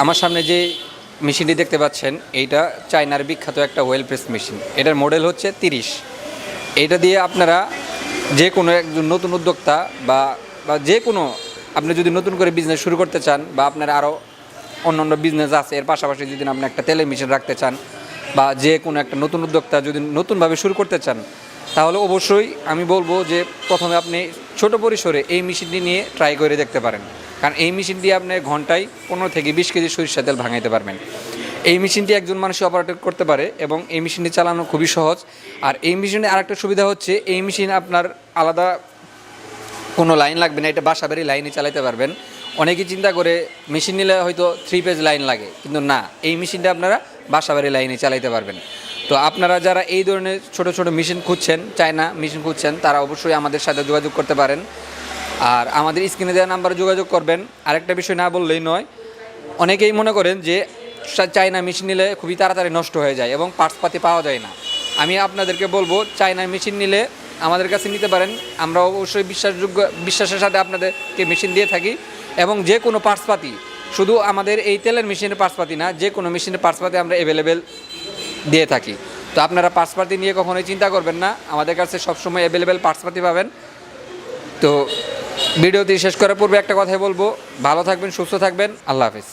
আমার সামনে যে মেশিনটি দেখতে পাচ্ছেন এইটা চায়নার বিখ্যাত একটা ওয়েল প্রেস মেশিন। এটার মডেল হচ্ছে 30। এইটা দিয়ে আপনারা যে কোনো একজন নতুন উদ্যোক্তা বা বা যে কোনো আপনি যদি নতুন করে বিজনেস শুরু করতে চান বা আপনার আরও অন্য বিজনেস আছে, এর পাশাপাশি যদি আপনি একটা তেলের মেশিন রাখতে চান বা যে কোনো একটা নতুন উদ্যোক্তা যদি নতুনভাবে শুরু করতে চান, তাহলে অবশ্যই আমি বলবো যে প্রথমে আপনি ছোট পরিসরে এই মেশিনটি নিয়ে ট্রাই করে দেখতে পারেন। কারণ এই মেশিন দিয়ে আপনি ঘন্টায় 15 থেকে 20 কেজি সরিষা তেল ভাঙাইতে পারবেন। এই মেশিনটি একজন মানুষ অপারেট করতে পারে এবং এই মেশিনটি চালানো খুবই সহজ। আর এই মেশিনে আরেকটা সুবিধা হচ্ছে এই মেশিন আপনার আলাদা কোনো লাইন লাগবে না, এটা বাসাবাড়ি লাইনে চালাতে পারবেন। অনেকেই চিন্তা করে মেশিন নিলে হয়তো 3 পেজ লাইন লাগে, কিন্তু না, এই মেশিনটা আপনারা বাসাবাড়ি লাইনে চালাতে পারবেন। তো আপনারা যারা এই ধরনের ছোট ছোট মেশিন খুঁজছেন, চায়না মেশিন খুঁজছেন, তারা অবশ্যই আমাদের সাথে যোগাযোগ করতে পারেন। আর আমাদের স্ক্রিনে দেওয়া নাম্বারে যোগাযোগ করবেন। আরেকটা বিষয় না বললেই নয়, অনেকেই মনে করেন যে চায়না মেশিন নিলে খুবই তাড়াতাড়ি নষ্ট হয়ে যায় এবং পার্টসপাতি পাওয়া যায় না। আমি আপনাদেরকে বলবো চায়না মেশিন নিলে আমাদের কাছে নিতে পারেন। আমরা অবশ্যই বিশ্বাসের সাথে আপনাদেরকে মেশিন দিয়ে থাকি এবং যে কোনো পার্টসপাতি, শুধু আমাদের এই তেলের মেশিনের পার্টসপাতি না, যে কোনো মেশিনের পার্টসপাতি আমরা অ্যাভেলেবেল দিয়ে থাকি। তো আপনারা পার্টসপাতি নিয়ে কখনোই চিন্তা করবেন না, আমাদের কাছে সবসময় অ্যাভেলেবেল পার্টসপাতি পাবেন। তো ভিডিওটি শেষ করার পূর্বে একটা কথাই বলবো, ভালো থাকবেন, সুস্থ থাকবেন, আল্লাহ হাফিজ।